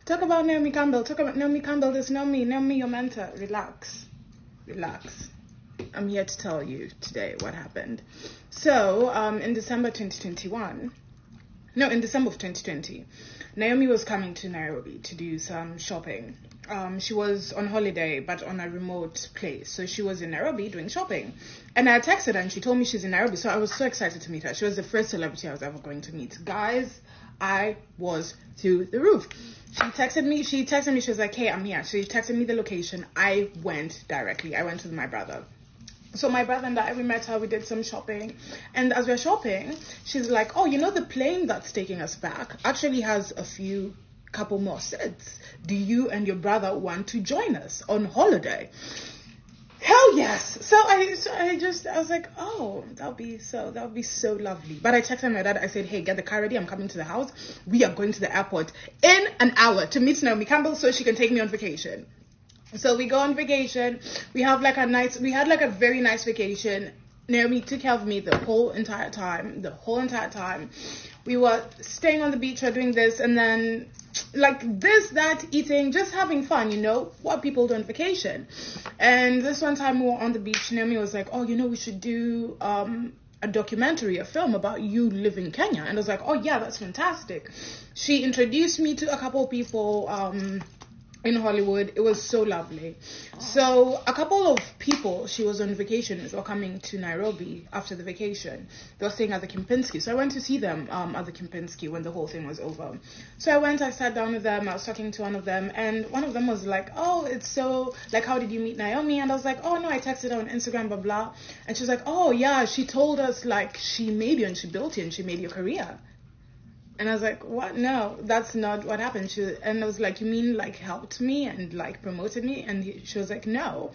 Talk about Naomi Campbell. Talk about Naomi Campbell. There's Naomi your mentor. Relax. I'm here to tell you today what happened. So, in December of 2020, Naomi was coming to Nairobi to do some shopping. She was on holiday, but on a remote place. So she was in Nairobi doing shopping. And I texted her and she told me she's in Nairobi. So I was so excited to meet her. She was the first celebrity I was ever going to meet. Guys, I was through the roof. She texted me, she was like, hey, I'm here. She texted me the location. I went directly. I went with my brother. So my brother and I, we met her, we did some shopping. And as we're shopping, she's like, oh, the plane that's taking us back actually has couple more seats. Do you and your brother want to join us on holiday? Hell yes. So I was like, oh, that would be so lovely. But I texted my dad, I said, hey, get the car ready, I'm coming to the house. We are going to the airport in an hour to meet Naomi Campbell so she can take me on vacation. So we go on vacation. We had like a very nice vacation. Naomi took care of me the whole entire time. We were staying on the beach, we were doing this, and then like this, that, eating, just having fun, what people do on vacation. And this one time we were on the beach, Naomi was like, oh, we should do a documentary, a film about you live in Kenya. And I was like, oh yeah, that's fantastic. She introduced me to a couple of people in Hollywood. It was so lovely. So a couple of people she was on vacation were coming to Nairobi after the vacation. They were staying at the Kempinski. So I went to see them at the Kempinski when the whole thing was over. So I sat down with them. I was talking to one of them, and one of them was like, oh, it's so, like, how did you meet Naomi? And I was like, oh no, I texted her on Instagram, blah blah. And she was like, oh yeah, she told us like she made you and she built you and she made your career. And I was like, what? No, that's not what happened. And I was like, you mean like helped me and like promoted me? And she was like, no,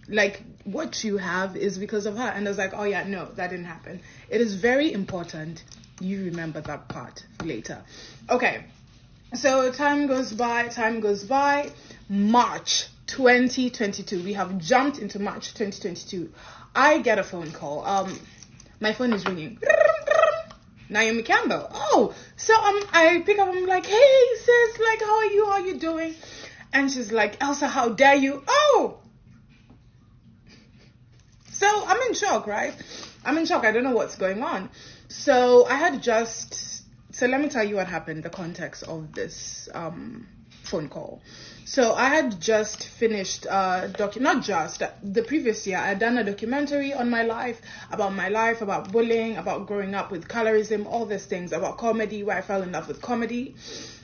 like what you have is because of her. And I was like, oh yeah, no, that didn't happen. It is very important you remember that part later. Okay, so time goes by. March 2022. We have jumped into March 2022. I get a phone call. My phone is ringing. Naomi Campbell. Oh, so I pick up, I'm like, hey sis, like how are you doing? And she's like, Elsa, how dare you? Oh, so I'm in shock, right? I don't know what's going on. So let me tell you what happened, the context of this phone call. So I had just finished the previous year I had done a documentary on my life, about bullying, about growing up with colorism, all these things, about comedy, where I fell in love with comedy.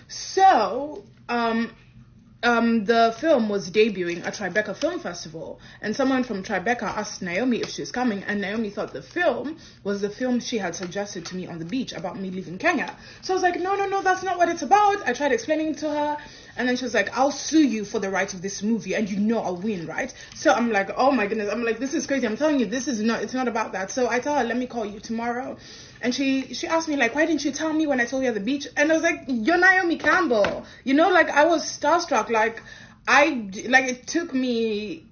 So the film was debuting at Tribeca Film Festival, and someone from Tribeca asked Naomi if she was coming, and Naomi thought the film was the film she had suggested to me on the beach about me leaving Kenya. So I was like, no, that's not what it's about. I tried explaining to her, and then she was like, I'll sue you for the rights of this movie, and I'll win, right? So I'm like, oh my goodness, I'm like, this is crazy. I'm telling you, it's not about that. So I tell her, let me call you tomorrow. And she asked me, like, why didn't you tell me when I told you at the beach? And I was like, you're Naomi Campbell. Like, I was starstruck. Like, it took me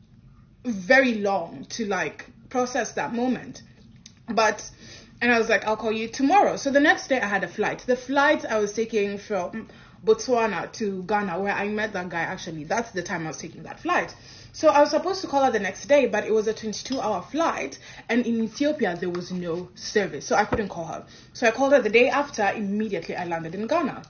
very long to, like, process that moment. And I was like, I'll call you tomorrow. So the next day I had a flight. The flight I was taking from Botswana to Ghana, where I met that guy, actually. That's the time I was taking that flight. So I was supposed to call her the next day, but it was a 22-hour flight, and in Ethiopia, there was no service, so I couldn't call her. So I called her the day after. Immediately, I landed in Ghana.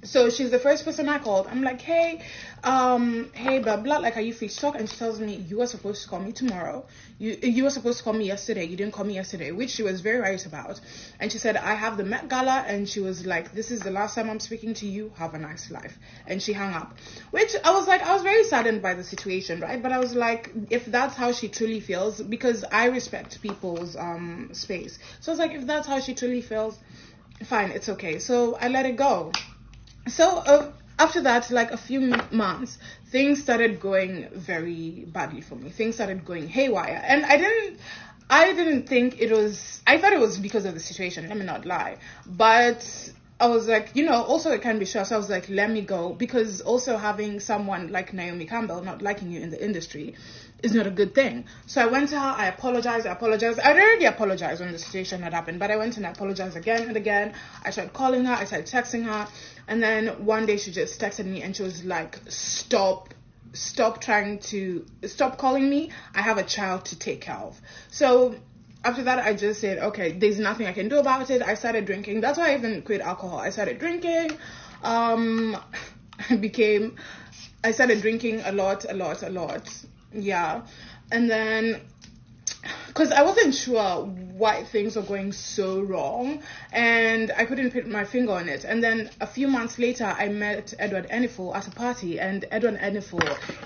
So she's the first person I called. I'm like, hey, blah, blah, like, are you free to talk? And she tells me, you were supposed to call me tomorrow. You were supposed to call me yesterday. You didn't call me yesterday, which she was very right about. And she said, I have the Met Gala, and she was like, this is the last time I'm speaking to you. Have a nice life. And she hung up, which I was very saddened by the situation, right? But I was like, if that's how she truly feels, because I respect people's space. So I was like, if that's how she truly feels, fine, it's okay. So I let it go. So after that, like a few months, things started going very badly for me. Things started going haywire. And I didn't think it was, I thought it was because of the situation, let me not lie. But I was like, you know, also it can be stressful. So I was like, let me go, because also having someone like Naomi Campbell not liking you in the industry is not a good thing. So I went to her, I apologized. I'd already apologized when the situation had happened, but I went and I apologized again and again. I started calling her, I started texting her, and then one day she just texted me and she was like, stop calling me. I have a child to take care of. So after that, I just said, okay, there's nothing I can do about it. I started drinking. That's why I even quit alcohol. I started drinking. I started drinking a lot. Yeah. And then, because I wasn't sure why things were going so wrong, and I couldn't put my finger on it. And then a few months later, I met Edward Enifo at a party, and Edward Enifo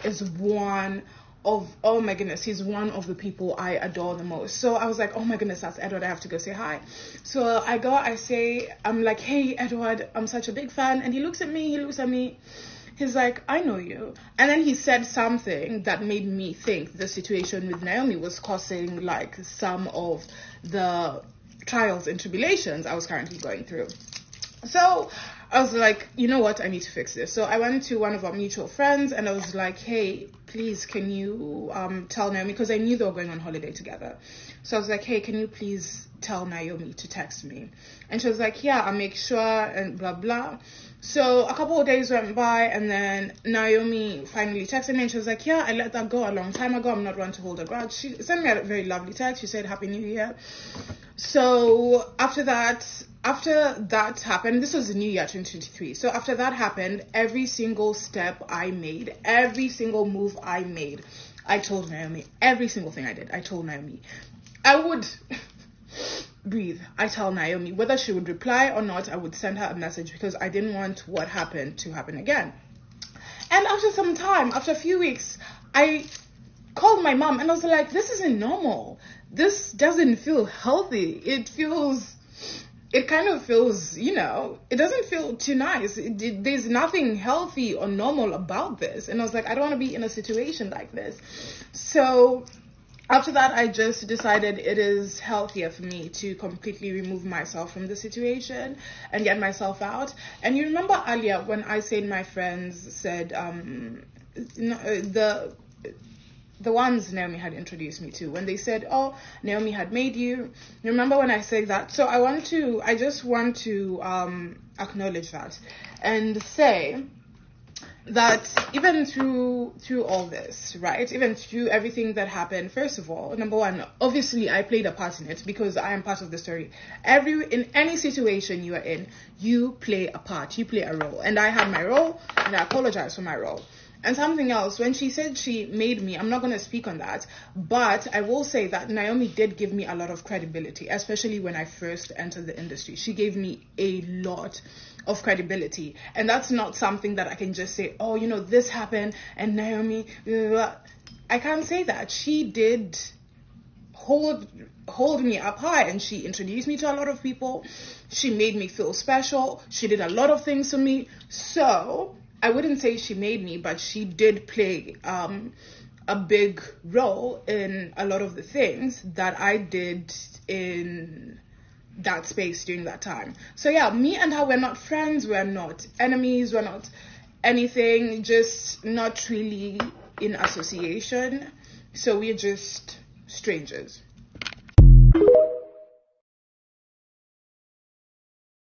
is one of, oh my goodness, he's one of the people I adore the most. So I was like, oh my goodness, that's Edward, I have to go say hi. So I go, I'm like, hey Edward, I'm such a big fan. And he looks at me, he's like, I know you. And then he said something that made me think the situation with Naomi was causing like some of the trials and tribulations I was currently going through. So I was like, you know what, I need to fix this. So I went to one of our mutual friends and I was like, hey, please, can you tell Naomi, because I knew they were going on holiday together. So I was like, hey, can you please tell Naomi to text me? And she was like, yeah, I'll make sure, and blah, blah. So a couple of days went by, and then Naomi finally texted me, and she was like, yeah, I let that go a long time ago. I'm not one to hold a grudge. She sent me a very lovely text. She said, Happy New Year. So after that happened, this was the new year 2023. So after that happened, every single step I made, every single move I made, I told Naomi. Every single thing I did, I told Naomi. I would breathe. I tell Naomi whether she would reply or not. I would send her a message because I didn't want what happened to happen again. And after some time, after a few weeks, I called my mom and I was like, this isn't normal. This doesn't feel healthy. It kind of feels, you know, it doesn't feel too nice. There's nothing healthy or normal about this. And I was like, I don't want to be in a situation like this. So after that, I just decided it is healthier for me to completely remove myself from the situation and get myself out. And you remember earlier when I said my friends said, the ones Naomi had introduced me to, when they said, oh, Naomi had made you. You remember when I said that? So I just want to acknowledge that and say that even through all this, right, even through everything that happened, first of all, number one, obviously I played a part in it because I am part of the story. In any situation you are in, you play a part, you play a role, and I had my role, and I apologize for my role. And something else, when she said she made me, I'm not going to speak on that, but I will say that Naomi did give me a lot of credibility, especially when I first entered the industry. She gave me a lot of credibility, and that's not something that I can just say, oh, you know, this happened, and Naomi, blah, blah. I can't say that. She did hold me up high, and she introduced me to a lot of people. She made me feel special. She did a lot of things for me. So I wouldn't say she made me, but she did play a big role in a lot of the things that I did in that space during that time. So yeah, me and her, we're not friends, we're not enemies, we're not anything, just not really in association. So we're just strangers.